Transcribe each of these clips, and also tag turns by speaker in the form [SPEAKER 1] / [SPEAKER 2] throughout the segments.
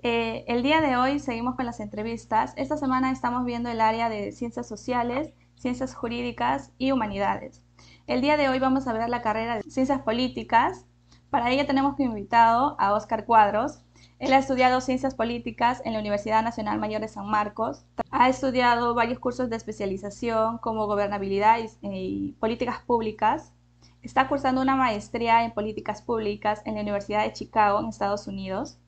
[SPEAKER 1] El día de hoy seguimos con las entrevistas. Esta semana estamos viendo el área de ciencias sociales, ciencias jurídicas y humanidades. El día de hoy vamos a ver la carrera de ciencias políticas. Para ello tenemos como invitado a Óscar Cuadros. Él ha estudiado ciencias políticas en la Universidad Nacional Mayor de San Marcos. Ha estudiado varios cursos de especialización como gobernabilidad y políticas públicas. Está cursando una maestría en políticas públicas en la Universidad de Chicago, en Estados Unidos.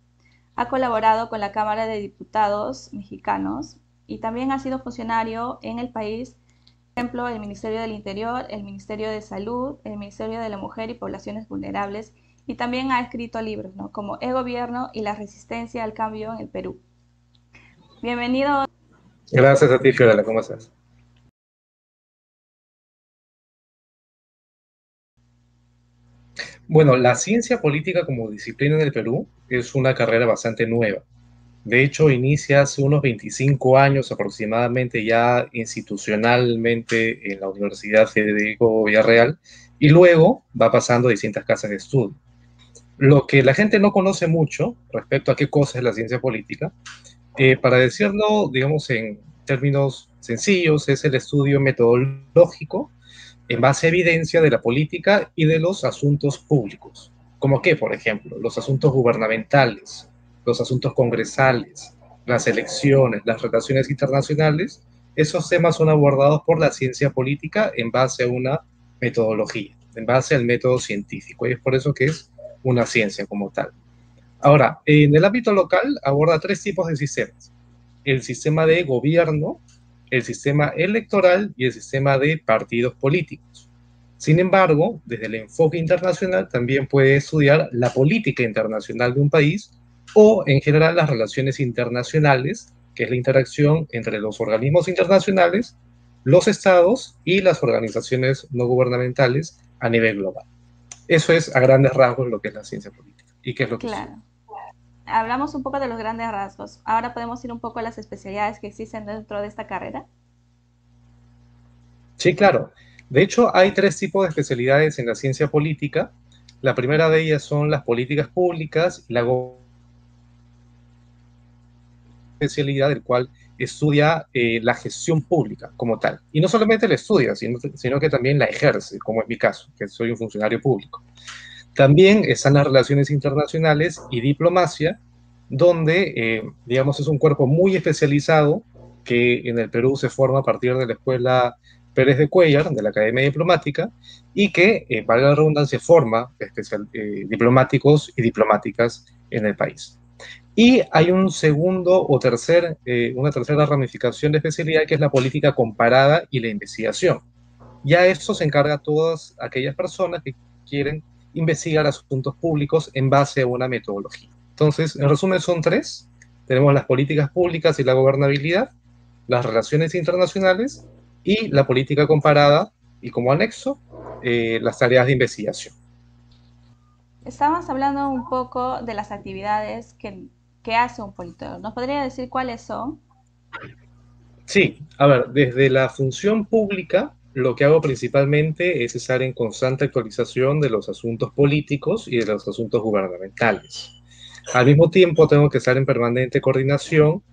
[SPEAKER 1] Ha colaborado con la Cámara de Diputados mexicanos y también ha sido funcionario en el país, por ejemplo, el Ministerio del Interior, el Ministerio de Salud, el Ministerio de la Mujer y Poblaciones Vulnerables, y también ha escrito libros, ¿no?, como E-Gobierno y la resistencia al cambio en el Perú. Bienvenido.
[SPEAKER 2] Gracias a ti, Fiorella, ¿cómo estás? Bueno, la ciencia política como disciplina en el Perú es una carrera bastante nueva. De hecho, inicia hace unos 25 años aproximadamente ya institucionalmente en la Universidad Federico Villarreal y luego va pasando a distintas casas de estudio. Lo que la gente no conoce mucho respecto a qué cosa es la ciencia política, para decirlo, digamos, en términos sencillos, es el estudio metodológico en base a evidencia de la política y de los asuntos públicos, como que, por ejemplo, los asuntos gubernamentales, los asuntos congresales, las elecciones, las relaciones internacionales. Esos temas son abordados por la ciencia política en base a una metodología, en base al método científico, y es por eso que es una ciencia como tal. Ahora, en el ámbito local aborda tres tipos de sistemas: el sistema de gobierno, el sistema electoral y el sistema de partidos políticos. Sin embargo, desde el enfoque internacional también puede estudiar la política internacional de un país o en general las relaciones internacionales, que es la interacción entre los organismos internacionales, los estados y las organizaciones no gubernamentales a nivel global. Eso es a grandes rasgos lo que es la ciencia política y qué es lo que estudia.
[SPEAKER 1] Claro. Hablamos un poco de los grandes rasgos. Ahora podemos ir un poco a las especialidades que existen dentro de esta carrera.
[SPEAKER 2] Sí, claro. De hecho, hay tres tipos de especialidades en la ciencia política. La primera de ellas son las políticas públicas y la especialidad del cual estudia la gestión pública como tal. Y no solamente la estudia, sino que también la ejerce, como es mi caso, que soy un funcionario público. También están las relaciones internacionales y diplomacia, donde, digamos, es un cuerpo muy especializado que en el Perú se forma a partir de la Escuela Pérez de Cuellar, de la Academia Diplomática, y que, valga la redundancia, forma diplomáticos y diplomáticas en el país. Y hay un segundo o una tercera ramificación de especialidad que es la política comparada y la investigación. Ya esto se encarga a todas aquellas personas que quieren investigar asuntos públicos en base a una metodología. Entonces, en resumen, son tres. Tenemos las políticas públicas y la gobernabilidad, las relaciones internacionales y la política comparada, y como anexo, las tareas de investigación.
[SPEAKER 1] Estamos hablando un poco de las actividades que hace un politólogo. ¿Nos podría decir cuáles son?
[SPEAKER 2] Sí, a ver, desde la función pública, lo que hago principalmente es estar en constante actualización de los asuntos políticos y de los asuntos gubernamentales. Al mismo tiempo, tengo que estar en permanente coordinación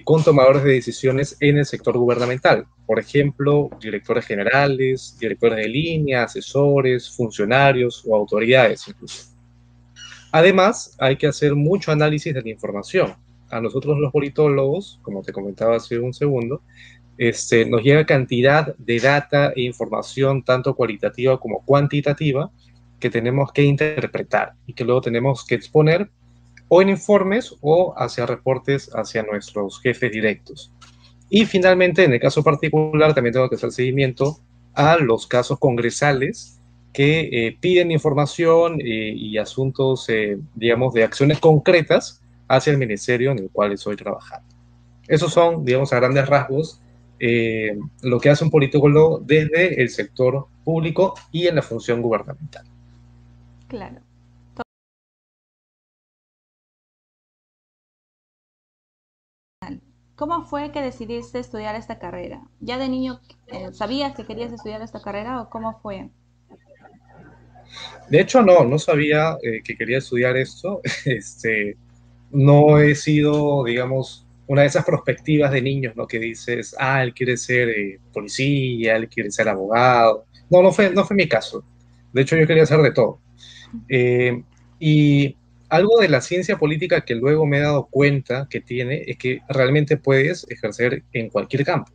[SPEAKER 2] con tomadores de decisiones en el sector gubernamental. Por ejemplo, directores generales, directores de línea, asesores, funcionarios o autoridades incluso. Además, hay que hacer mucho análisis de la información. A nosotros los politólogos, como te comentaba hace un segundo, nos llega cantidad de data e información, tanto cualitativa como cuantitativa, que tenemos que interpretar y que luego tenemos que exponer o en informes o hacia reportes hacia nuestros jefes directos. Y finalmente, en el caso particular, también tengo que hacer seguimiento a los casos congresales que piden información y asuntos, digamos, de acciones concretas hacia el ministerio en el cual estoy trabajando. Esos son, digamos, a grandes rasgos, lo que hace un politólogo desde el sector público y en la función gubernamental.
[SPEAKER 1] Claro. ¿Cómo fue que decidiste estudiar esta carrera? ¿Ya de niño sabías que querías estudiar esta carrera o cómo fue?
[SPEAKER 2] De hecho, no sabía que quería estudiar esto. no he sido, digamos, una de esas perspectivas de niños, ¿no? Que dices, ah, él quiere ser policía, él quiere ser abogado. No, no fue mi caso. De hecho, yo quería hacer de todo. Eh, y algo de la ciencia política que luego me he dado cuenta que tiene es que realmente puedes ejercer en cualquier campo.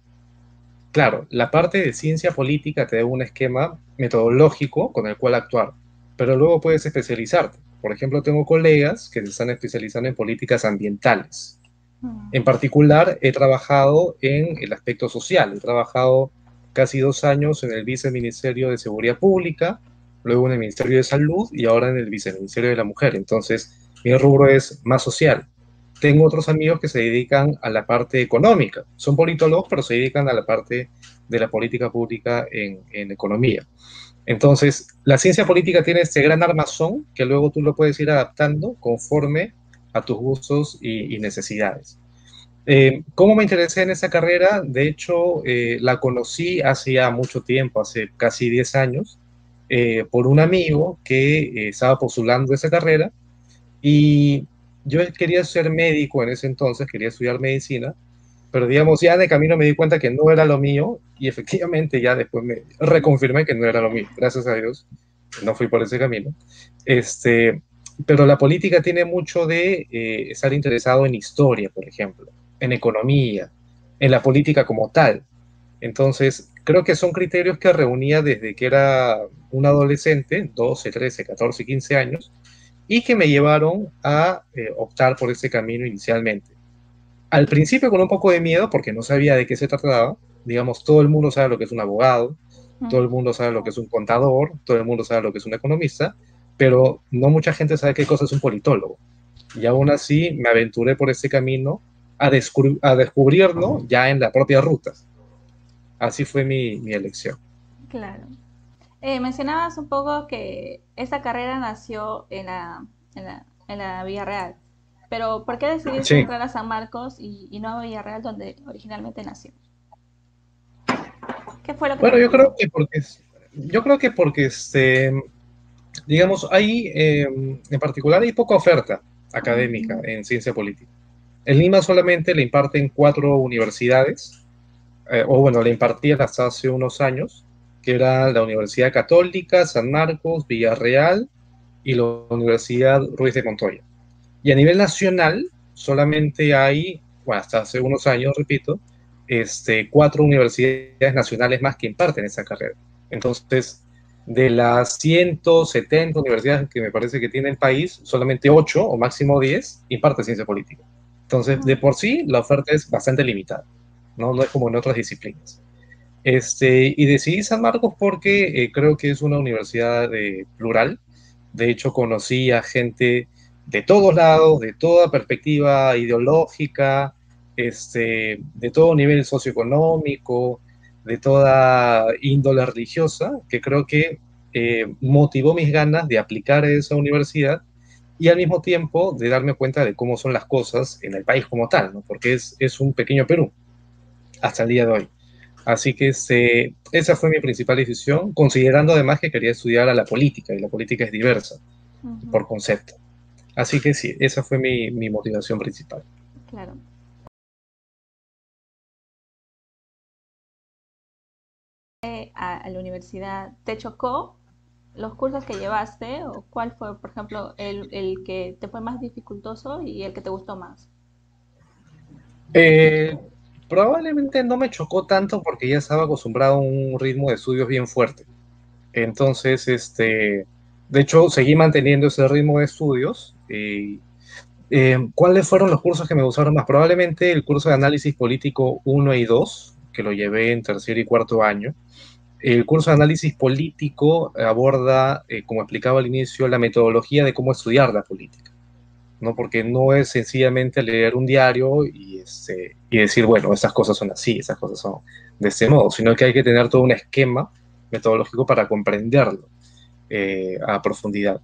[SPEAKER 2] Claro, la parte de ciencia política te da un esquema metodológico con el cual actuar, pero luego puedes especializarte. Por ejemplo, tengo colegas que se están especializando en políticas ambientales.
[SPEAKER 1] Mm.
[SPEAKER 2] En particular, he trabajado en el aspecto social. He trabajado casi 2 años en el Viceministerio de Seguridad Pública, luego en el Ministerio de Salud y ahora en el Viceministerio de la Mujer. Entonces, mi rubro es más social. Tengo otros amigos que se dedican a la parte económica. Son politólogos, pero se dedican a la parte de la política pública en economía. Entonces, la ciencia política tiene este gran armazón que luego tú lo puedes ir adaptando conforme a tus gustos y necesidades. ¿Cómo me interesé en esa carrera? De hecho, la conocí hace ya mucho tiempo, hace casi 10 años, por un amigo que estaba postulando esa carrera y yo quería ser médico en ese entonces, quería estudiar medicina, pero digamos, ya de camino me di cuenta que no era lo mío y efectivamente ya después me reconfirmé que no era lo mío. Gracias a Dios, no fui por ese camino. Este, pero la política tiene mucho de estar interesado en historia, por ejemplo, en economía, en la política como tal. Entonces, creo que son criterios que reunía desde que era un adolescente, 12, 13, 14, 15 años, y que me llevaron a optar por ese camino inicialmente. Al principio con un poco de miedo porque no sabía de qué se trataba. Digamos, todo el mundo sabe lo que es un abogado, todo
[SPEAKER 1] Mm.
[SPEAKER 2] el mundo sabe lo que es un contador, todo el mundo sabe lo que es un economista, pero no mucha gente sabe qué cosa es un politólogo. Y aún así me aventuré por ese camino a descubrirlo ya en la propia ruta. Así fue mi elección.
[SPEAKER 1] Claro. Mencionabas un poco que esta carrera nació en la Villarreal, pero ¿por qué decidiste
[SPEAKER 2] Sí,
[SPEAKER 1] entrar a San Marcos y no a Villarreal donde originalmente nació? ¿Qué fue lo que te
[SPEAKER 2] bueno,
[SPEAKER 1] motivó?
[SPEAKER 2] yo creo que porque digamos, hay, en particular hay poca oferta académica
[SPEAKER 1] Ujú.
[SPEAKER 2] en ciencia política. En Lima solamente le imparten 4 universidades, o bueno, le impartían hasta hace unos años, que era la Universidad Católica, San Marcos, Villarreal y la Universidad Ruiz de Montoya. Y a nivel nacional solamente hay, bueno, hasta hace unos años, repito, 4 universidades nacionales más que imparten esa carrera. Entonces, de las 170 universidades que me parece que tiene el país, solamente 8 o máximo 10 imparten ciencia política. Entonces, de
[SPEAKER 1] Mm.
[SPEAKER 2] por sí, la oferta es bastante limitada, ¿no? No es como en otras disciplinas. Y decidí San Marcos porque creo que es una universidad plural. De hecho, conocí a gente de todos lados, de toda perspectiva ideológica, de todo nivel socioeconómico, de toda índole religiosa, que creo que motivó mis ganas de aplicar a esa universidad y al mismo tiempo de darme cuenta de cómo son las cosas en el país como tal, ¿no? Porque es un pequeño Perú hasta el día de hoy. Así que esa fue mi principal decisión, considerando además que quería estudiar a la política, y la política es diversa
[SPEAKER 1] Ujú.
[SPEAKER 2] por concepto. Así que sí, esa fue mi motivación principal.
[SPEAKER 1] Claro. A la universidad, ¿te chocó los cursos que llevaste o cuál fue, por ejemplo, el que te fue más dificultoso y el que te gustó más?
[SPEAKER 2] Eh, Probablemente no me chocó tanto porque ya estaba acostumbrado a un ritmo de estudios bien fuerte. Entonces, de hecho, seguí manteniendo ese ritmo de estudios. ¿Cuáles fueron los cursos que me gustaron más? Probablemente el curso de análisis político 1 y 2, que lo llevé en tercer y cuarto año. El curso de análisis político aborda, como explicaba al inicio, la metodología de cómo estudiar la política, ¿no? Porque no es sencillamente leer un diario y decir, bueno, esas cosas son así, esas cosas son de este modo, sino que hay que tener todo un esquema metodológico para comprenderlo a profundidad.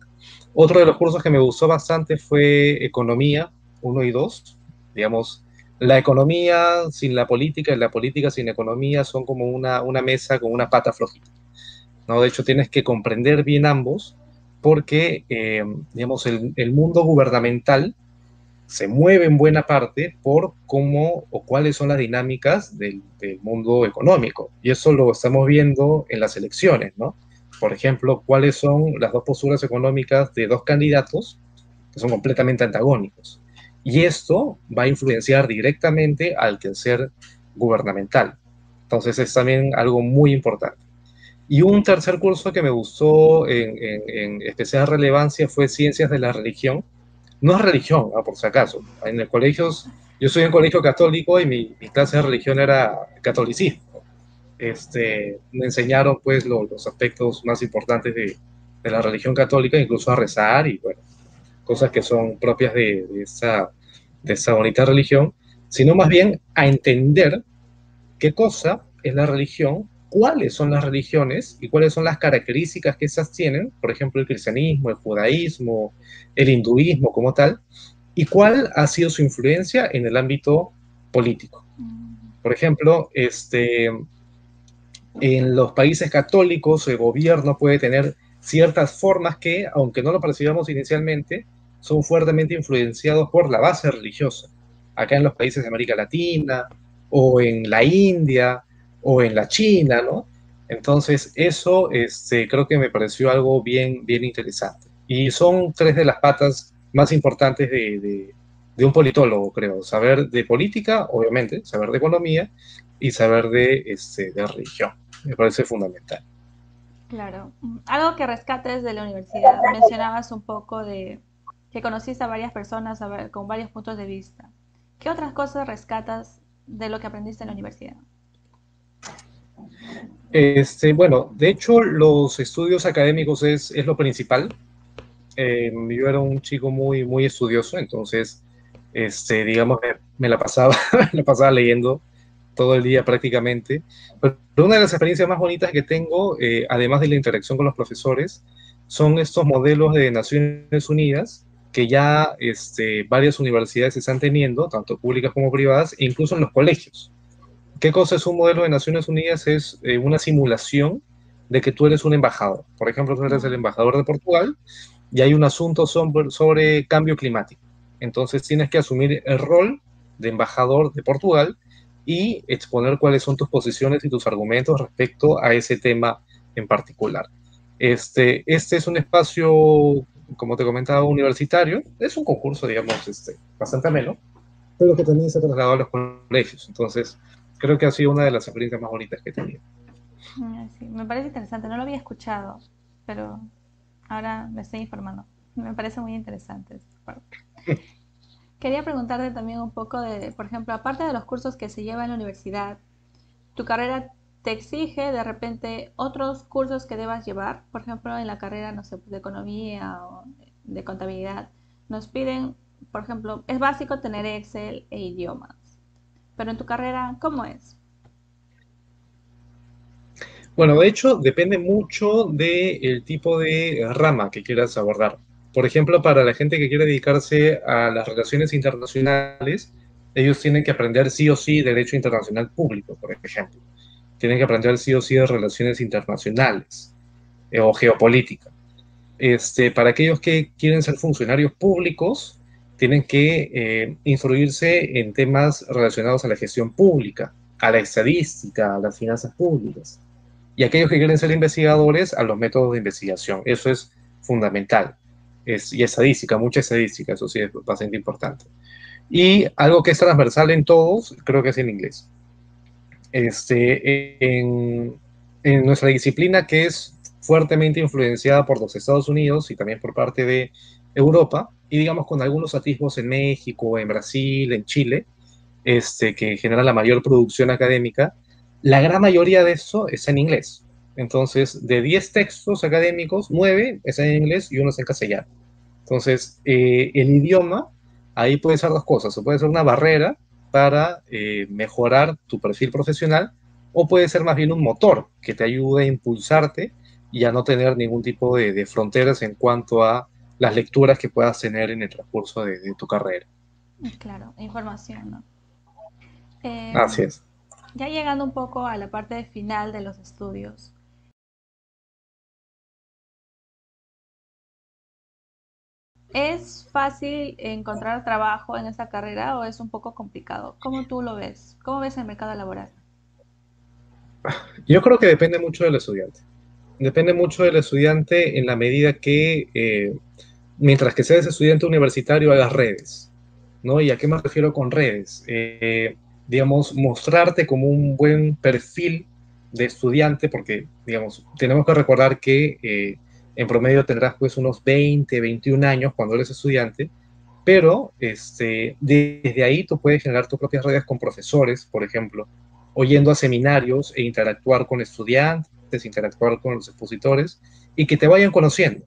[SPEAKER 2] Otro de los cursos que me gustó bastante fue Economía 1 y 2. Digamos, la economía sin la política y la política sin economía son como una mesa con una pata flojita, ¿no? De hecho, tienes que comprender bien ambos porque, digamos, el mundo gubernamental se mueve en buena parte por cómo o cuáles son las dinámicas del mundo económico. Y eso lo estamos viendo en las elecciones, ¿no? Por ejemplo, cuáles son las dos posturas económicas de dos candidatos que son completamente antagónicos. Y esto va a influenciar directamente al quehacer gubernamental. Entonces es también algo muy importante. Y un tercer curso que me gustó en especial relevancia fue Ciencias de la Religión. No es religión, por si acaso. En el colegio, yo soy en un colegio católico y mi clase de religión era catolicismo. Me enseñaron pues los aspectos más importantes de la religión católica, incluso a rezar y bueno, cosas que son propias de esa bonita religión, sino más bien a entender qué cosa es la religión, cuáles son las religiones y cuáles son las características que esas tienen, por ejemplo, el cristianismo, el judaísmo, el hinduismo como tal, y cuál ha sido su influencia en el ámbito político. Por ejemplo, en los países católicos el gobierno puede tener ciertas formas que, aunque no lo percibamos inicialmente, son fuertemente influenciados por la base religiosa. Acá en los países de América Latina, o en la India, o en la China, ¿no? Entonces, eso creo que me pareció algo bien, bien interesante. Y son tres de las patas más importantes de un politólogo, creo. Saber de política, obviamente, saber de economía y saber de religión. Me parece fundamental.
[SPEAKER 1] Claro. Algo que rescates de la universidad. Mencionabas un poco de que conociste a varias personas con varios puntos de vista. ¿Qué otras cosas rescatas de lo que aprendiste en la universidad?
[SPEAKER 2] Bueno, de hecho, los estudios académicos es lo principal. Yo era un chico muy, muy estudioso, entonces, digamos, me la pasaba, me la pasaba leyendo todo el día prácticamente. Pero una de las experiencias más bonitas que tengo, además de la interacción con los profesores, son estos modelos de Naciones Unidas que ya varias universidades están teniendo, tanto públicas como privadas, e incluso en los colegios. ¿Qué cosa es un modelo de Naciones Unidas? Es una simulación de que tú eres un embajador. Por ejemplo, tú eres el
[SPEAKER 1] Mm,
[SPEAKER 2] embajador de Portugal y hay un asunto sobre cambio climático. Entonces tienes que asumir el rol de embajador de Portugal y exponer cuáles son tus posiciones y tus argumentos respecto a ese tema en particular. Este es un espacio, como te comentaba, universitario. Es un concurso, digamos, bastante ameno, pero que también se ha trasladado a los colegios. Entonces, creo que ha sido una de las experiencias más bonitas que he tenido.
[SPEAKER 1] sí, me parece interesante. No lo había escuchado, pero ahora me estoy informando. Me parece muy interesante esta parte. Quería preguntarte también un poco de, por ejemplo, aparte de los cursos que se llevan en la universidad, ¿tu carrera te exige de repente otros cursos que debas llevar? Por ejemplo, en la carrera, no sé, de economía o de contabilidad, nos piden, por ejemplo, es básico tener Excel e idiomas. Pero en tu carrera, ¿cómo es?
[SPEAKER 2] Bueno, de hecho, depende mucho del tipo de rama que quieras abordar. Por ejemplo, para la gente que quiere dedicarse a las relaciones internacionales, ellos tienen que aprender sí o sí derecho internacional público, por ejemplo. Tienen que aprender sí o sí de relaciones internacionales o geopolítica. Para aquellos que quieren ser funcionarios públicos, tienen que instruirse en temas relacionados a la gestión pública, a la estadística, a las finanzas públicas. Y aquellos que quieren ser investigadores, a los métodos de investigación. Eso es fundamental. Y estadística, mucha estadística, eso sí es bastante importante. Y algo que es transversal en todos, creo que es en inglés. En nuestra disciplina, que es fuertemente influenciada por los Estados Unidos y también por parte de Europa, y digamos con algunos atisbos en México, en Brasil, en Chile, que genera la mayor producción académica, la gran mayoría de eso es en inglés. Entonces, de 10 textos académicos, 9 están en inglés y uno es en castellano. Entonces, el idioma, ahí puede ser dos cosas, o puede ser una barrera para mejorar tu perfil profesional, o puede ser más bien un motor que te ayude a impulsarte y a no tener ningún tipo de fronteras en cuanto a las lecturas que puedas tener en el transcurso de tu carrera.
[SPEAKER 1] Claro, información, ¿no? Eh,
[SPEAKER 2] Así es.
[SPEAKER 1] ya llegando un poco a la parte final de los estudios, ¿Es fácil encontrar trabajo en esta carrera o es un poco complicado? ¿Cómo tú lo ves? ¿Cómo ves el mercado laboral?
[SPEAKER 2] Yo creo que depende mucho del estudiante. Depende mucho del estudiante en la medida que, mientras que seas estudiante universitario, hagas redes, ¿no? ¿Y a qué me refiero con redes? Digamos, mostrarte como un buen perfil de estudiante, porque, digamos, tenemos que recordar que en promedio tendrás pues unos 20, 21 años cuando eres estudiante, pero desde ahí tú puedes generar tus propias redes con profesores, por ejemplo, o yendo a seminarios e interactuar con estudiantes, interactuar con los expositores y que te vayan conociendo.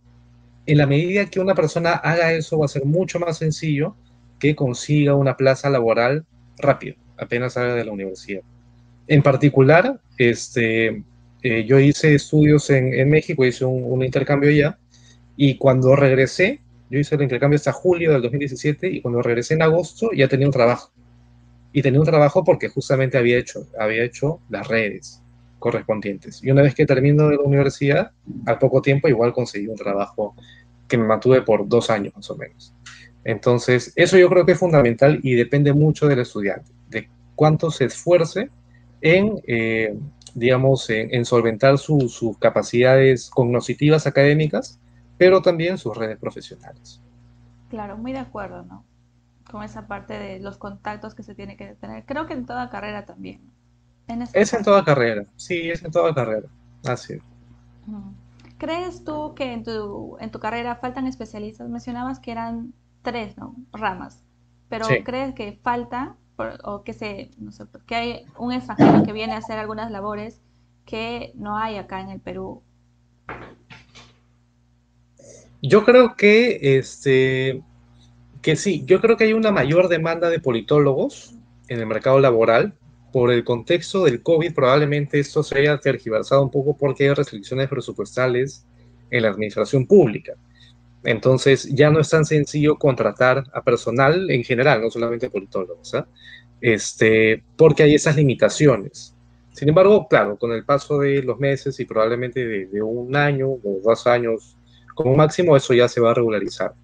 [SPEAKER 2] En la medida que una persona haga eso, va a ser mucho más sencillo que consiga una plaza laboral rápido, apenas salga de la universidad. En particular, yo hice estudios en México, hice un intercambio allá, y cuando regresé, yo hice el intercambio hasta julio del 2017 y cuando regresé en agosto ya tenía un trabajo. Y tenía un trabajo porque justamente había hecho las redes correspondientes. Y una vez que termino de la universidad, al poco tiempo igual conseguí un trabajo que me mantuve por 2 años más o menos. Entonces, eso yo creo que es fundamental y depende mucho del estudiante, de cuánto se esfuerce en, digamos, en solventar sus capacidades cognitivas académicas, pero también sus redes profesionales.
[SPEAKER 1] Claro, muy de acuerdo, ¿no? Con esa parte de los contactos que se tiene que tener. Creo que en toda carrera también, ¿no? En esa
[SPEAKER 2] Es en
[SPEAKER 1] parte.
[SPEAKER 2] toda carrera, sí, es en toda carrera. Así es.
[SPEAKER 1] Ujú. ¿Crees tú que en tu carrera faltan especialistas? Mencionabas que eran tres, ¿no? Ramas, pero
[SPEAKER 2] Sí.
[SPEAKER 1] ¿crees que falta o que no sé, que hay un extranjero que viene a hacer algunas labores que no hay acá en el Perú?
[SPEAKER 2] Yo creo que sí, yo creo que hay una mayor demanda de politólogos en el mercado laboral. Por el contexto del COVID, probablemente esto se haya tergiversado un poco porque hay restricciones presupuestales en la administración pública. Entonces, ya no es tan sencillo contratar a personal en general, no solamente politólogos, ¿ah? Porque hay esas limitaciones. Sin embargo, claro, con el paso de los meses y probablemente de un año o 2 años como máximo, eso ya se va a regularizar.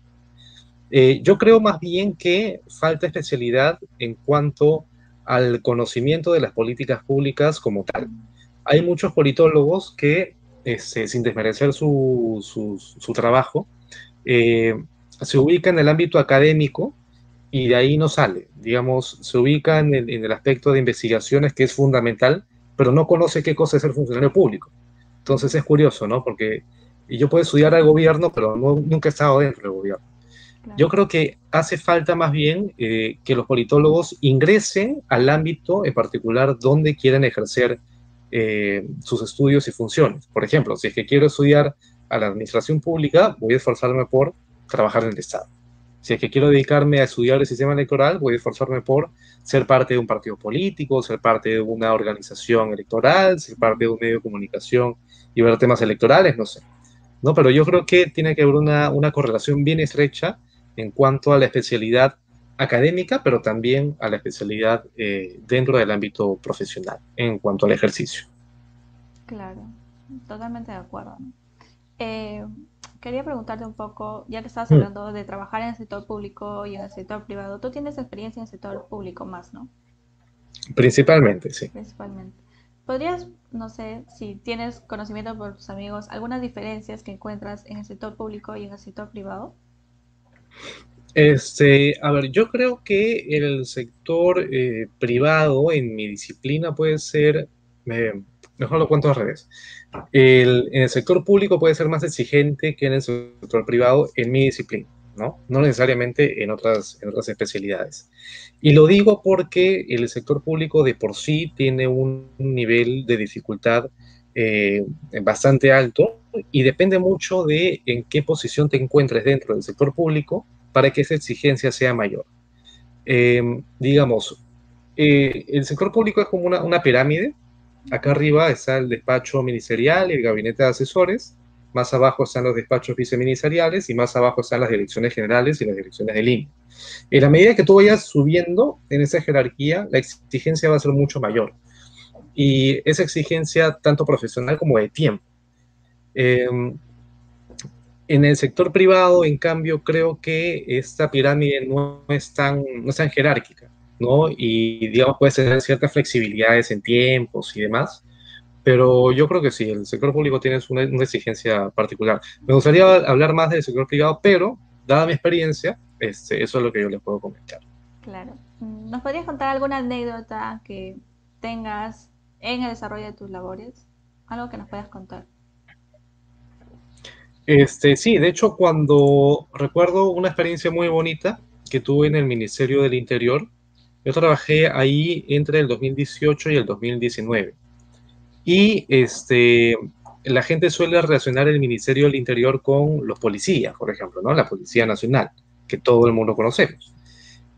[SPEAKER 2] Yo creo más bien que falta especialidad en cuanto al conocimiento de las políticas públicas como tal. Hay muchos politólogos que, sin desmerecer su trabajo, eh, se ubican en el ámbito académico y de ahí no sale. Digamos, se ubica en el aspecto de investigaciones que es fundamental, pero no conoce qué cosa es ser funcionario público. Entonces es curioso, ¿no? Porque yo puedo estudiar al gobierno, pero nunca he estado dentro del gobierno. Yo
[SPEAKER 1] Claro.
[SPEAKER 2] creo que hace falta más bien que los politólogos ingresen al ámbito en particular donde quieren ejercer sus estudios y funciones. Por ejemplo, si es que quiero estudiar a la administración pública, voy a esforzarme por trabajar en el Estado. Si es que quiero dedicarme a estudiar el sistema electoral, voy a esforzarme por ser parte de un partido político, ser parte de una organización electoral, ser parte de un medio de comunicación y ver temas electorales, no sé. ¿No? Pero yo creo que tiene que haber una correlación bien estrecha en cuanto a la especialidad académica, pero también a la especialidad dentro del ámbito profesional, en cuanto al ejercicio.
[SPEAKER 1] Claro, totalmente de acuerdo, ¿no? Eh, Quería preguntarte un poco, ya que estabas
[SPEAKER 2] Mm,
[SPEAKER 1] hablando de trabajar en el sector público y en el sector privado, tú tienes experiencia en el sector público más, ¿no?
[SPEAKER 2] principalmente, sí.
[SPEAKER 1] Principalmente. ¿Podrías, no sé, si tienes conocimiento por tus amigos, algunas diferencias que encuentras en el sector público y en el sector privado?
[SPEAKER 2] A ver, yo creo que el sector privado en mi disciplina puede ser, eh, mejor lo cuento al revés. En el sector público puede ser más exigente que en el sector privado en mi disciplina, ¿no? No necesariamente en otras especialidades. Y lo digo porque el sector público de por sí tiene un nivel de dificultad bastante alto y depende mucho de en qué posición te encuentres dentro del sector público para que esa exigencia sea mayor. Digamos, el sector público es como una pirámide. Acá arriba está el despacho ministerial y el gabinete de asesores, más abajo están los despachos viceministeriales y más abajo están las direcciones generales y las direcciones del INE. En la medida que tú vayas subiendo en esa jerarquía, la exigencia va a ser mucho mayor. Y esa exigencia tanto profesional como de tiempo. Eh, En el sector privado, en cambio, creo que esta pirámide no es tan jerárquica, ¿no? Y, digamos, puede tener ciertas flexibilidades en tiempos y demás, pero yo creo que sí, el sector público tiene una exigencia particular. Me gustaría hablar más del sector privado, pero, dada mi experiencia, eso es lo que yo les puedo comentar.
[SPEAKER 1] Claro. ¿Nos podrías contar alguna anécdota que tengas en el desarrollo de tus labores? Algo que nos puedas contar.
[SPEAKER 2] Sí, de hecho, cuando recuerdo una experiencia muy bonita que tuve en el Ministerio del Interior, yo trabajé ahí entre el 2018 y el 2019. Y la gente suele relacionar el Ministerio del Interior con los policías, por ejemplo, ¿no? La Policía Nacional, que todo el mundo conocemos.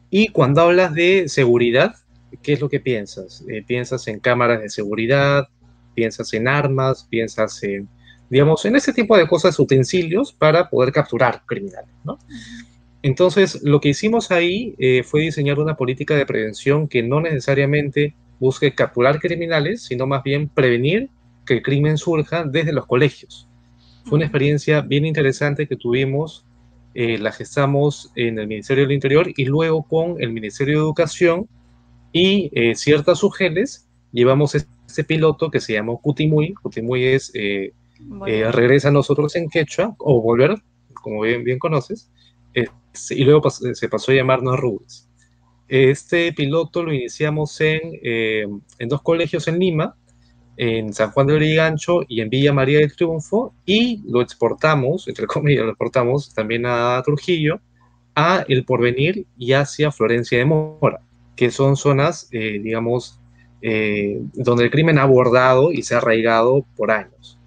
[SPEAKER 2] Y cuando hablas de seguridad, ¿qué es lo que piensas? ¿Piensas en cámaras de seguridad? ¿Piensas en armas? ¿Piensas en, digamos, en ese tipo de cosas, utensilios para poder capturar criminales, ¿no?
[SPEAKER 1] Ujú.
[SPEAKER 2] Entonces, lo que hicimos ahí fue diseñar una política de prevención que no necesariamente busque capturar criminales, sino más bien prevenir que el crimen surja desde los colegios. Fue una
[SPEAKER 1] Mm.
[SPEAKER 2] experiencia bien interesante que tuvimos, la gestamos en el Ministerio del Interior y luego con el Ministerio de Educación y ciertas UGELes llevamos este piloto que se llamó Cutimuy. Cutimuy es
[SPEAKER 1] Volver.
[SPEAKER 2] regresa a nosotros en quechua o volver, como bien conoces, y luego se pasó a llamarnos Rubes. Este piloto lo iniciamos en dos colegios en Lima, en San Juan de Lurigancho y en Villa María del Triunfo, y lo exportamos, entre comillas, lo exportamos también a Trujillo, a El Porvenir y hacia Florencia de Mora, que son zonas, digamos, donde el crimen ha abordado y se ha arraigado por años.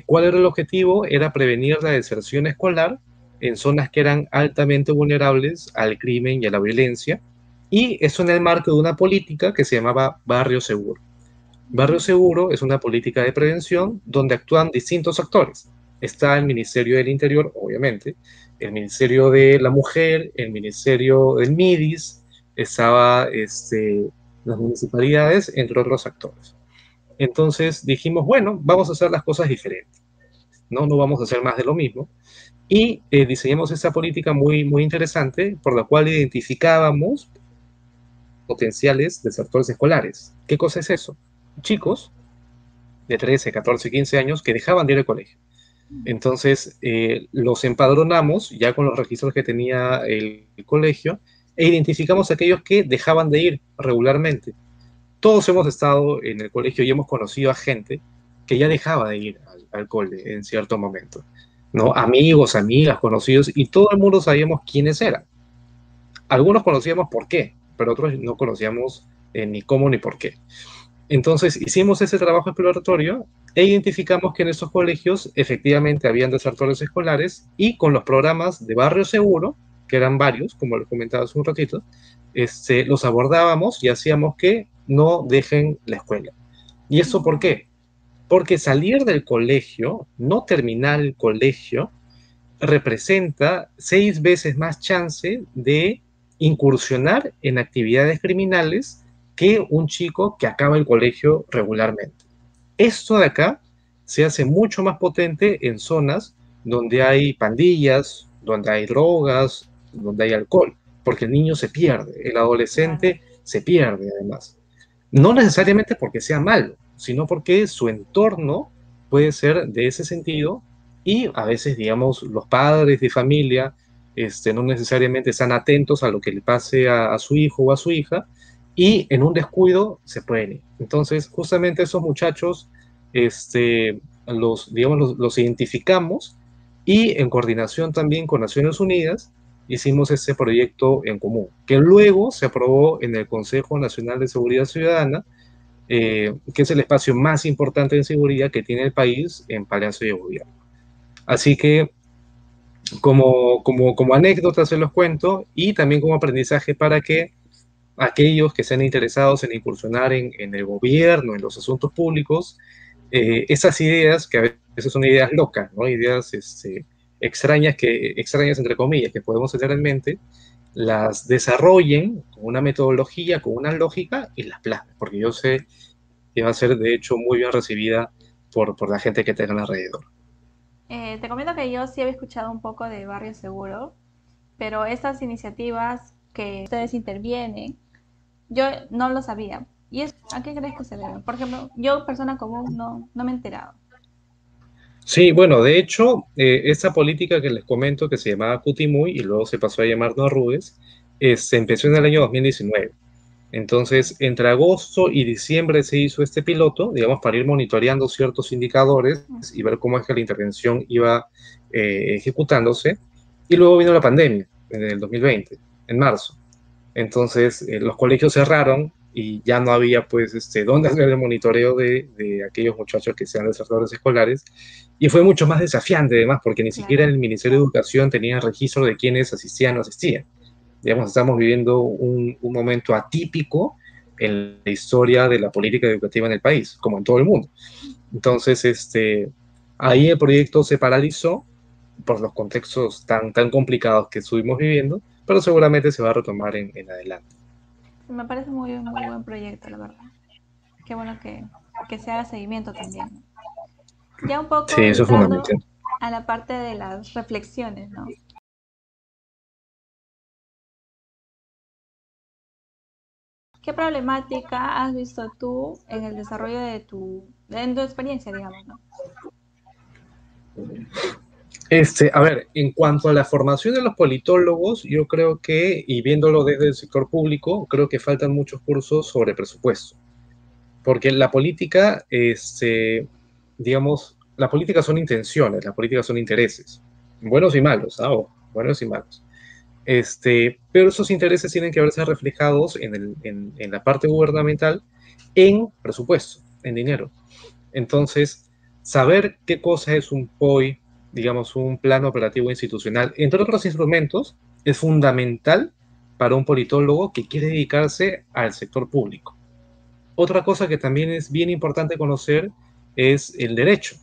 [SPEAKER 2] ¿Cuál era el objetivo? Era prevenir la deserción escolar en zonas que eran altamente vulnerables al crimen y a la violencia, y eso en el marco de una política que se llamaba Barrio Seguro. Barrio
[SPEAKER 1] Mm.
[SPEAKER 2] Seguro es una política de prevención donde actúan distintos actores. Está el Ministerio del Interior, obviamente, el Ministerio de la Mujer, el Ministerio del MIDIS, estaba las municipalidades, entre otros actores. Entonces dijimos, bueno, vamos a hacer las cosas diferentes, ¿no? No vamos a hacer más de lo mismo. Y diseñamos esta política muy, muy interesante por la cual identificábamos potenciales desertores escolares. ¿Qué cosa es eso? Chicos de 13, 14, 15 años que dejaban de ir al colegio. Entonces, los empadronamos ya con los registros que tenía el colegio e identificamos a aquellos que dejaban de ir regularmente. Todos hemos estado en el colegio y hemos conocido a gente que ya dejaba de ir al cole en cierto momento, ¿no? Amigos, amigas, conocidos, y todo el mundo sabíamos quiénes eran. Algunos conocíamos por qué, pero otros no conocíamos ni cómo ni por qué. Entonces hicimos ese trabajo exploratorio e identificamos que en esos colegios efectivamente habían desertores escolares y con los programas de Barrio Seguro, que eran varios, como les comentaba hace un ratito, los abordábamos y hacíamos que no dejen la escuela. ¿Y eso por
[SPEAKER 1] Mm.
[SPEAKER 2] qué? Porque salir del colegio, no terminar el colegio, representa 6 veces más chance de incursionar en actividades criminales que un chico que acaba el colegio regularmente. Esto de acá se hace mucho más potente en zonas donde hay pandillas, donde hay drogas, donde hay alcohol, porque el niño se pierde, el
[SPEAKER 1] Claro.
[SPEAKER 2] adolescente se pierde además. No necesariamente porque sea malo, sino porque su entorno puede ser de ese sentido y a veces, digamos, los padres de familia no necesariamente están atentos a lo que le pase a su hijo o a su hija y en un descuido se pueden ir. Entonces, justamente esos muchachos, digamos, los identificamos y en coordinación también con Naciones Unidas hicimos ese proyecto en común, que luego se aprobó en el Consejo Nacional de Seguridad Ciudadana, que es el espacio más importante en seguridad que tiene el país en Palacio de Gobierno. Así que como anécdota se los cuento y también como aprendizaje para que aquellos que sean interesados en incursionar en el gobierno, en los asuntos públicos, esas ideas, que a veces son ideas locas, ¿no? Ideas extrañas entre comillas, que podemos tener en mente, las desarrollen con una metodología, con una lógica y las plasmen, porque yo sé que va a ser de hecho muy bien recibida por la gente que tengan alrededor.
[SPEAKER 1] Te comento que yo sí había escuchado un poco de Barrio Seguro, pero estas iniciativas que ustedes intervienen, yo no lo sabía. ¿Y es, a qué crees que se debe? Por ejemplo, yo, persona común, no me he enterado.
[SPEAKER 2] Sí, bueno, de hecho, esta política que les comento que se llamaba Cutimuy y luego se pasó a llamar No Arrugues, se empezó en el año 2019. Entonces, entre agosto y diciembre se hizo este piloto, digamos, para ir monitoreando ciertos indicadores y ver cómo es que la intervención iba ejecutándose. Y luego vino la pandemia en el 2020, en marzo. Entonces, los colegios cerraron y ya no había, pues, dónde hacer el monitoreo de aquellos muchachos que sean desertores escolares. Y fue mucho más desafiante, además, porque ni siquiera
[SPEAKER 1] Claro,
[SPEAKER 2] el Ministerio de Educación tenía registro de quiénes asistían o no asistían. Digamos, estamos viviendo un momento atípico en la historia de la política educativa en el país, como en todo el mundo. Entonces, ahí el proyecto se paralizó por los contextos tan complicados que estuvimos viviendo, pero seguramente se va a retomar en adelante.
[SPEAKER 1] me parece muy buen proyecto, la verdad. Qué bueno que se haga seguimiento también, ¿no? Ya un poco
[SPEAKER 2] Sí, eso es
[SPEAKER 1] entrando
[SPEAKER 2] fundamental.
[SPEAKER 1] a la parte de las reflexiones, ¿no? ¿Qué problemática has visto tú en el desarrollo en tu experiencia, digamos, ¿no?
[SPEAKER 2] A ver, en cuanto a la formación de los politólogos, yo creo que, y viéndolo desde el sector público, creo que faltan muchos cursos sobre presupuesto. Porque la política, digamos, la política son intenciones, la política son intereses, buenos y malos, ¿ah? Ojo, buenos y malos. Pero esos intereses tienen que verse reflejados en la parte gubernamental en presupuesto, en dinero. Entonces, saber qué cosa es un POI, digamos, un plan operativo institucional, entre otros instrumentos, es fundamental para un politólogo que quiere dedicarse al sector público. Otra cosa que también es bien importante conocer es el derecho,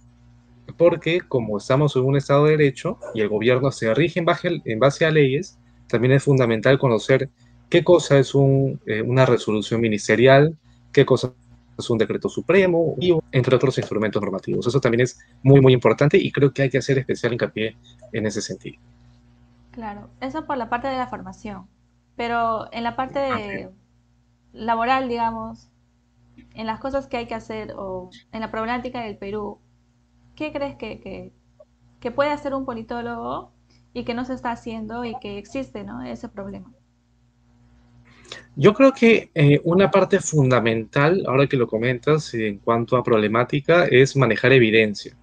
[SPEAKER 2] porque como estamos en un Estado de Derecho y el gobierno se rige en base a leyes, también es fundamental conocer qué cosa es una resolución ministerial, qué cosa es un decreto supremo, y entre otros instrumentos normativos. Eso también es muy importante y creo que hay que hacer especial hincapié en ese sentido.
[SPEAKER 1] Claro, eso por la parte de la formación, pero en la parte laboral, digamos, en las cosas que hay que hacer o en la problemática del Perú, ¿qué crees que puede hacer un politólogo y que no se está haciendo y que existe, ¿no? Ese problema.
[SPEAKER 2] Yo creo que una parte fundamental, ahora que lo comentas, en cuanto a problemática, es manejar evidencia.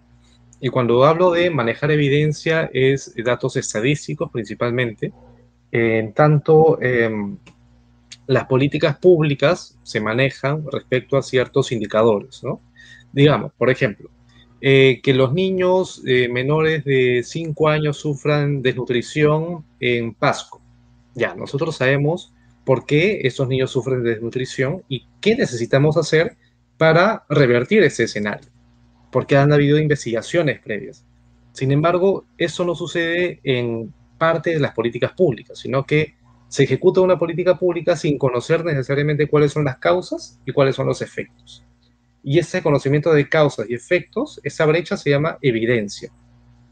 [SPEAKER 2] Y cuando hablo de manejar evidencia es datos estadísticos principalmente, en tanto las políticas públicas se manejan respecto a ciertos indicadores, ¿no? Digamos, por ejemplo, que los niños menores de 5 años sufran desnutrición en Pasco. Ya, nosotros sabemos por qué estos niños sufren de desnutrición y qué necesitamos hacer para revertir ese escenario, porque han habido investigaciones previas. Sin embargo, eso no sucede en parte de las políticas públicas, sino que se ejecuta una política pública sin conocer necesariamente cuáles son las causas y cuáles son los efectos. Y ese conocimiento de causas y efectos, esa brecha se llama evidencia.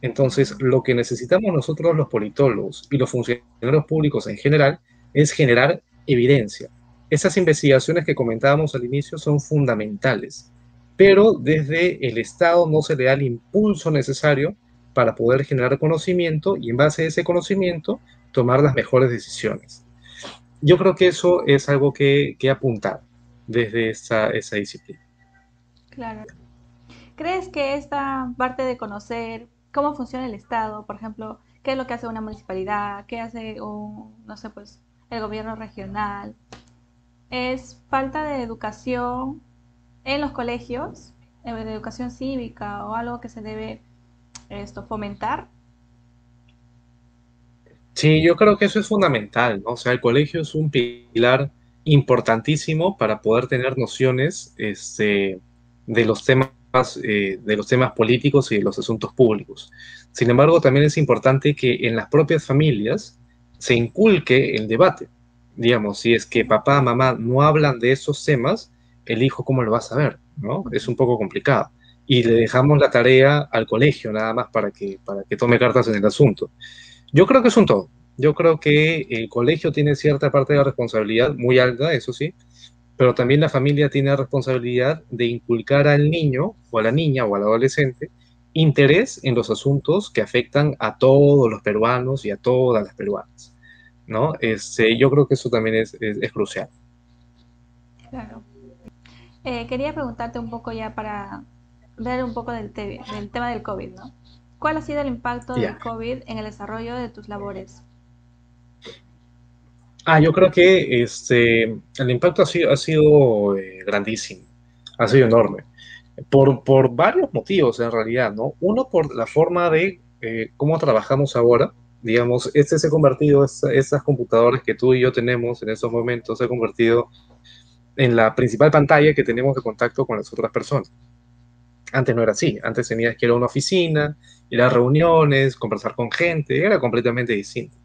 [SPEAKER 2] Entonces,
[SPEAKER 1] Mm,
[SPEAKER 2] lo que necesitamos nosotros los politólogos y los funcionarios públicos en general es generar evidencia. Esas investigaciones que comentábamos al inicio son fundamentales, pero desde el Estado no se le da el impulso necesario para poder generar conocimiento y en base a ese conocimiento tomar las mejores decisiones. Yo creo que eso es algo que apuntar desde esa disciplina.
[SPEAKER 1] claro. ¿Crees que esta parte de conocer cómo funciona el Estado, por ejemplo, qué es lo que hace una municipalidad, qué hace un, no sé, pues, el gobierno regional, es falta de educación en los colegios, de educación cívica o algo que se debe fomentar?
[SPEAKER 2] Sí, yo creo que eso es fundamental, ¿no? O sea, el colegio es un pilar importantísimo para poder tener nociones, de los temas, de los temas políticos y de los asuntos públicos. Sin embargo, también es importante que en las propias familias se inculque el debate. Digamos, si es que papá, mamá no hablan de esos temas, el hijo, ¿cómo lo va a saber? ¿No? Es un poco complicado. y le dejamos la tarea al colegio nada más para que tome cartas en el asunto. Yo creo que es un todo. Yo creo que el colegio tiene cierta parte de la responsabilidad, muy alta, eso sí, pero también la familia tiene la responsabilidad de inculcar al niño o a la niña o al adolescente interés en los asuntos que afectan a todos los peruanos y a todas las peruanas, ¿no? Yo creo que eso también es crucial.
[SPEAKER 1] Claro. Quería preguntarte un poco ya para ver un poco del tema del COVID, ¿no? ¿Cuál ha sido el impacto del
[SPEAKER 2] Ya.
[SPEAKER 1] COVID en el desarrollo de tus labores?
[SPEAKER 2] Yo creo que el impacto ha sido grandísimo, ha sido enorme, por varios motivos en realidad, ¿no? Uno, por la forma de cómo trabajamos ahora. Digamos, se ha convertido, esas computadoras que tú y yo tenemos en estos momentos, se ha convertido en la principal pantalla que tenemos de contacto con las otras personas. Antes no era así, antes tenías que ir a una oficina, ir a reuniones, conversar con gente, era completamente distinto.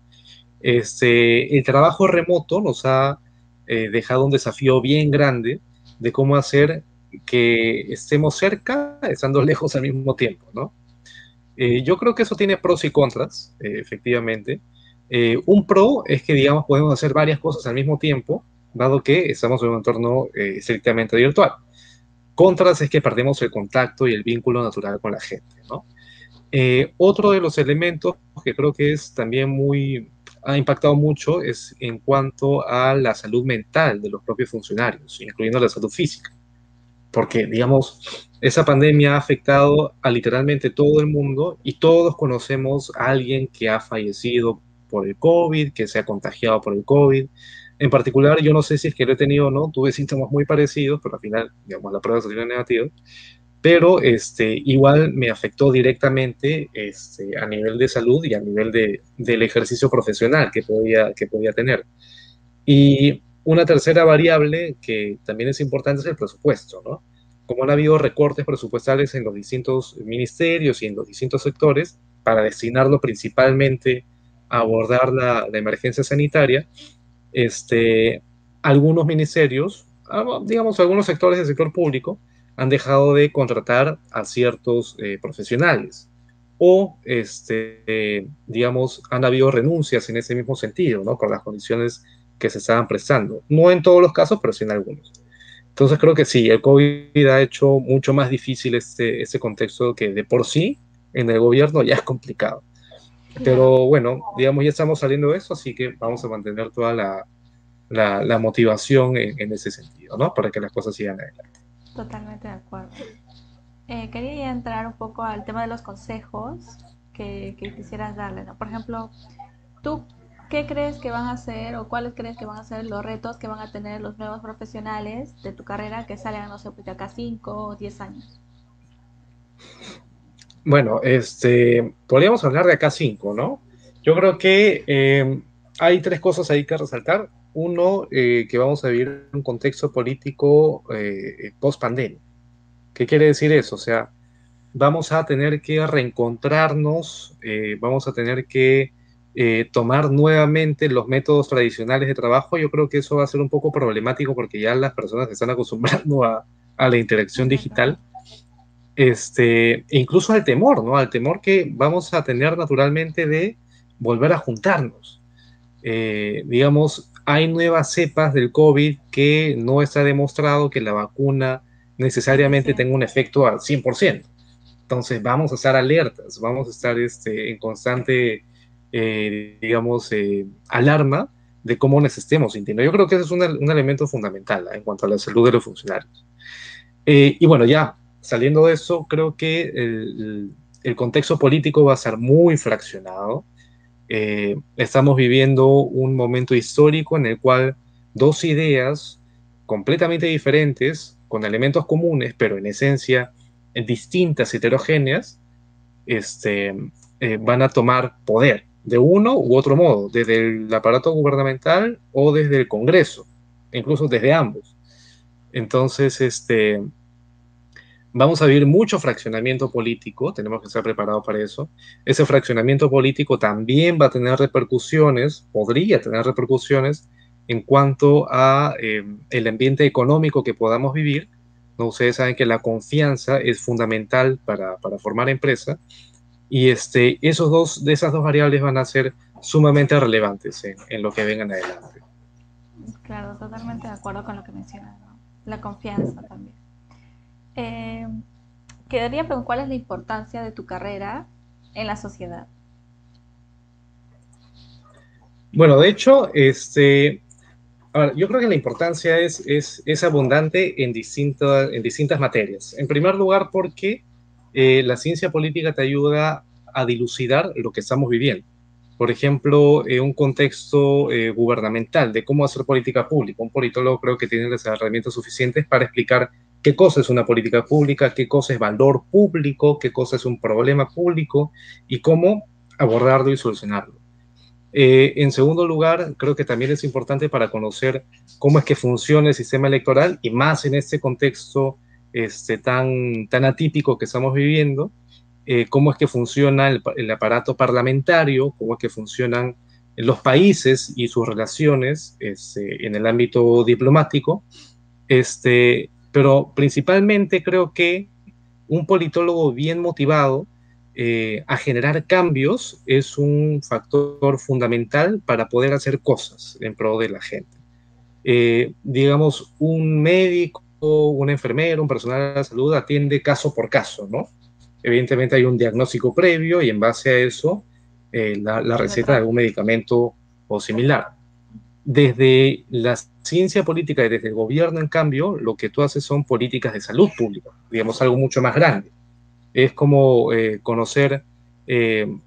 [SPEAKER 2] El trabajo remoto nos ha dejado un desafío bien grande de cómo hacer que estemos cerca, estando lejos al mismo tiempo, ¿no? Yo creo que eso tiene pros y contras, efectivamente. Un pro es que, digamos, podemos hacer varias cosas al mismo tiempo, dado que estamos en un entorno estrictamente virtual. Contras es que perdemos el contacto y el vínculo natural con la gente, ¿no? Otro de los elementos que creo que es también ha impactado mucho es en cuanto a la salud mental de los propios funcionarios, incluyendo la salud física, porque, digamos, esa pandemia ha afectado a literalmente todo el mundo y todos conocemos a alguien que ha fallecido por el COVID, que se ha contagiado por el COVID. En particular, yo no sé si es que lo he tenido o no, tuve síntomas muy parecidos, pero al final, digamos, la prueba salió negativa, pero igual me afectó directamente a nivel de salud y a nivel del ejercicio profesional que podía tener. Y una tercera variable que también es importante es el presupuesto, ¿no? Como han habido recortes presupuestales en los distintos ministerios y en los distintos sectores para destinarlo principalmente a abordar la emergencia sanitaria, algunos ministerios, digamos, algunos sectores del sector público han dejado de contratar a ciertos profesionales o, digamos, han habido renuncias en ese mismo sentido, ¿no? Por las condiciones que se estaban prestando. No en todos los casos, pero sí en algunos. Entonces creo que sí, el COVID ha hecho mucho más difícil este contexto que de por sí en el gobierno ya es complicado.
[SPEAKER 1] Claro,
[SPEAKER 2] Pero bueno, digamos, ya estamos saliendo de eso, así que vamos a mantener toda la motivación en ese sentido, ¿no? Para que las cosas sigan adelante.
[SPEAKER 1] totalmente de acuerdo. Quería ya entrar un poco al tema de los consejos que quisieras darle, ¿no? Por ejemplo, ¿tú qué crees que van a ser o cuáles crees que van a ser los retos que van a tener los nuevos profesionales de tu carrera que salgan, no sé, pues de acá 5 o 10 años?
[SPEAKER 2] Bueno, podríamos hablar de acá cinco, ¿no? Yo creo que hay tres cosas ahí que resaltar. Uno, que vamos a vivir un contexto político post pandemia. ¿Qué quiere decir eso? O sea, vamos a tener que reencontrarnos, vamos a tener que tomar nuevamente los métodos tradicionales de trabajo. Yo creo que eso va a ser un poco problemático porque ya las personas se están acostumbrando a la interacción
[SPEAKER 1] Es verdad.
[SPEAKER 2] digital, incluso al temor, ¿no? Al temor que vamos a tener naturalmente de volver a juntarnos. Digamos, hay nuevas cepas del COVID que no está demostrado que la vacuna necesariamente tenga
[SPEAKER 1] Eficiente.
[SPEAKER 2] un efecto al 100%. Entonces vamos a estar alertas, vamos a estar en constante, digamos, alarma de cómo nos estemos sintiendo. Yo creo que ese es un elemento fundamental, en cuanto a la salud de los funcionarios. Y bueno, ya saliendo de eso, creo que el contexto político va a ser muy fraccionado. Estamos viviendo un momento histórico en el cual dos ideas completamente diferentes, con elementos comunes, pero en esencia distintas, heterogéneas, este, van a tomar poder de uno u otro modo, desde el aparato gubernamental o desde el Congreso, incluso desde ambos. Entonces, vamos a vivir mucho fraccionamiento político, tenemos que estar preparados para eso. Ese fraccionamiento político también va a tener repercusiones, podría tener repercusiones en cuanto a el ambiente económico que podamos vivir, ¿no? Ustedes saben que la confianza es fundamental para formar empresa y esas dos variables van a ser sumamente relevantes en lo que vengan adelante.
[SPEAKER 1] Claro, totalmente de acuerdo con lo que mencionas, ¿no? La confianza también. Eh, Quedaría preguntar cuál es la importancia de tu carrera en la sociedad.
[SPEAKER 2] Bueno, de hecho, ahora, yo creo que la importancia es abundante en distintas materias. En primer lugar, porque la ciencia política te ayuda a dilucidar lo que estamos viviendo. Por ejemplo, un contexto gubernamental de cómo hacer política pública. Un politólogo creo que tiene las herramientas suficientes para explicar qué cosa es una política pública, qué cosa es valor público, qué cosa es un problema público y cómo abordarlo y solucionarlo. En segundo lugar, creo que también es importante para conocer cómo es que funciona el sistema electoral y más en este contexto tan atípico que estamos viviendo, cómo es que funciona el aparato parlamentario, cómo es que funcionan los países y sus relaciones en el ámbito diplomático. Pero principalmente creo que un politólogo bien motivado a generar cambios es un factor fundamental para poder hacer cosas en pro de la gente. Digamos, un médico, un enfermero, un personal de la salud atiende caso por caso, ¿no? Evidentemente hay un diagnóstico previo y en base a eso la receta de algún medicamento o similar. Desde la ciencia política y desde el gobierno, en cambio, lo que tú haces son políticas de salud pública, digamos, algo mucho más grande. Es como conocer,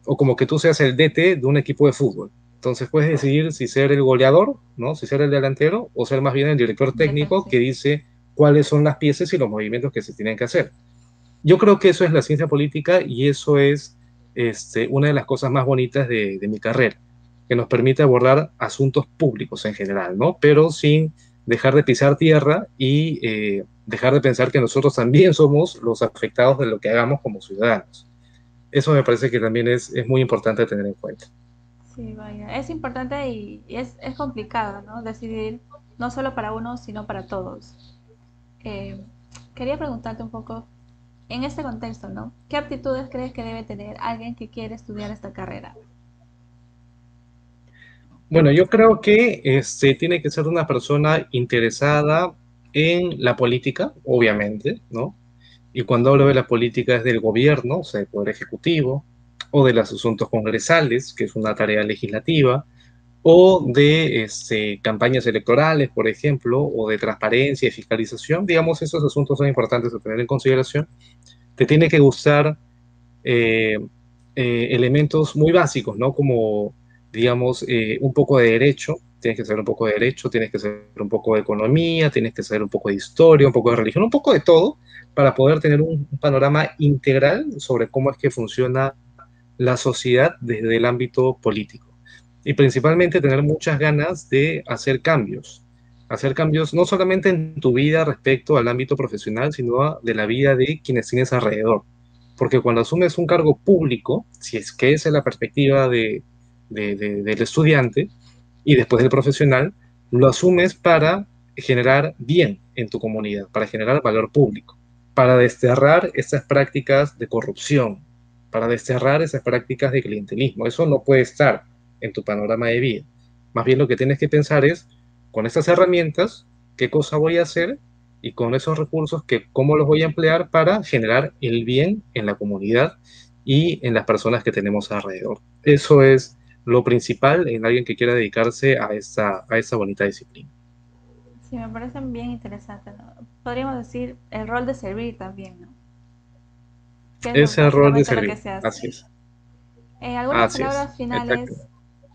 [SPEAKER 2] o como que tú seas el DT de un equipo de fútbol. Entonces puedes decidir si ser el goleador, ¿no? Si ser el delantero, o ser más bien el director técnico que dice cuáles son las piezas y los movimientos que se tienen que hacer. Yo creo que eso es la ciencia política y eso es una de las cosas más bonitas de mi carrera, que nos permite abordar asuntos públicos en general, ¿no? Pero sin dejar de pisar tierra y dejar de pensar que nosotros también somos los afectados de lo que hagamos como ciudadanos. Eso me parece que también es muy importante tener en cuenta.
[SPEAKER 1] Sí, vaya. Es importante y es complicado, ¿no? Decidir no solo para uno, sino para todos. Eh, Quería preguntarte un poco, en este contexto, ¿no? ¿Qué aptitudes crees que debe tener alguien que quiere estudiar esta carrera?
[SPEAKER 2] Bueno, yo creo que tiene que ser una persona interesada en la política, obviamente, ¿no? Y cuando hablo de la política es del gobierno, o sea, del poder ejecutivo, o de los asuntos congresales, que es una tarea legislativa, o de campañas electorales, por ejemplo, o de transparencia y fiscalización. Digamos, esos asuntos son importantes a tener en consideración. Te tiene que gustar eh, elementos muy básicos, ¿no? Como, digamos, un poco de derecho, tienes que saber un poco de derecho, tienes que saber un poco de economía, tienes que saber un poco de historia, un poco de religión, un poco de todo, para poder tener un panorama integral sobre cómo es que funciona la sociedad desde el ámbito político. Y principalmente tener muchas ganas de hacer cambios no solamente en tu vida respecto al ámbito profesional, sino de la vida de quienes tienes alrededor. Porque cuando asumes un cargo público, si es que esa es la perspectiva del estudiante y después del profesional, lo asumes para generar bien en tu comunidad, para generar valor público, para desterrar esas prácticas de corrupción, para desterrar esas prácticas de clientelismo. Eso no puede estar en tu panorama de vida. Más bien lo que tienes que pensar es, con estas herramientas, qué cosa voy a hacer y con esos recursos, cómo los voy a emplear para generar el bien en la comunidad y en las personas que tenemos alrededor. Eso es lo principal en alguien que quiera dedicarse a esta bonita disciplina.
[SPEAKER 1] Sí, me parecen bien interesantes, ¿no? Podríamos decir el rol de servir también, ¿no? Que es
[SPEAKER 2] Es el rol de
[SPEAKER 1] básicamente lo que
[SPEAKER 2] servir,
[SPEAKER 1] se hace.
[SPEAKER 2] así es,
[SPEAKER 1] ¿Algunas
[SPEAKER 2] así es,
[SPEAKER 1] palabras finales
[SPEAKER 2] exacto.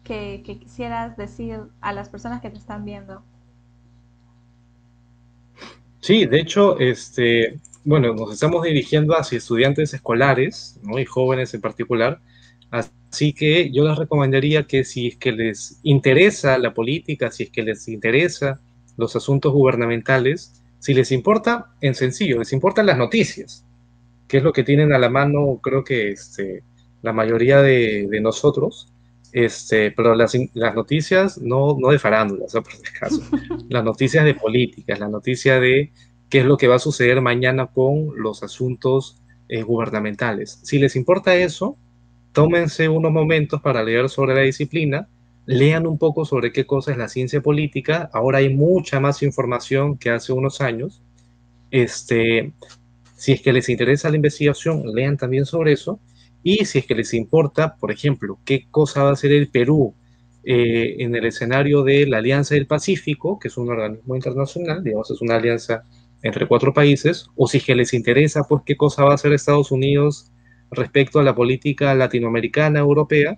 [SPEAKER 1] que quisieras decir a las personas que te están viendo?
[SPEAKER 2] Sí, de hecho, bueno, nos estamos dirigiendo hacia estudiantes escolares, ¿no? Y jóvenes en particular. Así que yo les recomendaría que si es que les interesa la política, si es que les interesa los asuntos gubernamentales, si les importa, en sencillo, les importan las noticias, que es lo que tienen a la mano, creo que la mayoría de nosotros, pero las noticias no de farándulas, ¿no? Por si acaso, las noticias de políticas, la noticia de qué es lo que va a suceder mañana con los asuntos gubernamentales. Si les importa eso, tómense unos momentos para leer sobre la disciplina, lean un poco sobre qué cosa es la ciencia política. Ahora hay mucha más información que hace unos años. Este, si es que les interesa la investigación, lean también sobre eso. Y si es que les importa, por ejemplo, qué cosa va a hacer el Perú en el escenario de la Alianza del Pacífico, que es un organismo internacional, digamos, es una alianza entre cuatro países, o si es que les interesa, pues, qué cosa va a hacer Estados Unidos respecto a la política latinoamericana, europea,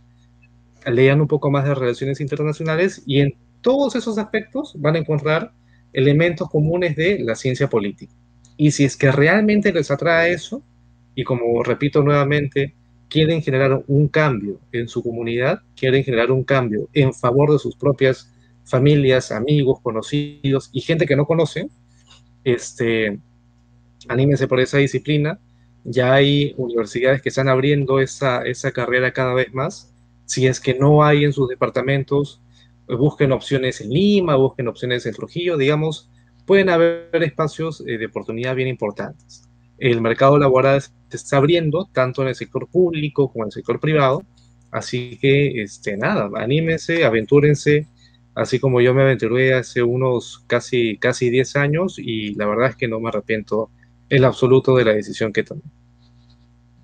[SPEAKER 2] lean un poco más de relaciones internacionales y en todos esos aspectos van a encontrar elementos comunes de la ciencia política. Y si es que realmente les atrae eso, y como repito nuevamente, quieren generar un cambio en su comunidad, quieren generar un cambio en favor de sus propias familias, amigos, conocidos y gente que no conocen, este, anímense por esa disciplina. Ya hay universidades que están abriendo esa carrera cada vez más. Si es que no hay en sus departamentos, pues busquen opciones en Lima, busquen opciones en Trujillo, digamos, pueden haber espacios de oportunidad bien importantes. El mercado laboral se está abriendo tanto en el sector público como en el sector privado, así que nada, anímense, aventúrense, así como yo me aventuré hace unos casi 10 años y la verdad es que no me arrepiento el absoluto de la decisión que tomé.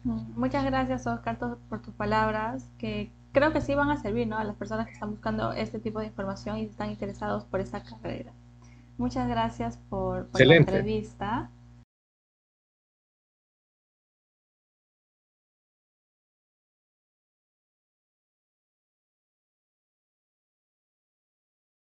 [SPEAKER 1] Muchas gracias, Oscar, por tus palabras, que creo que sí van a servir, ¿no? A las personas que están buscando este tipo de información y están interesados por esa carrera. Muchas gracias por la
[SPEAKER 2] Excelente.
[SPEAKER 1] entrevista.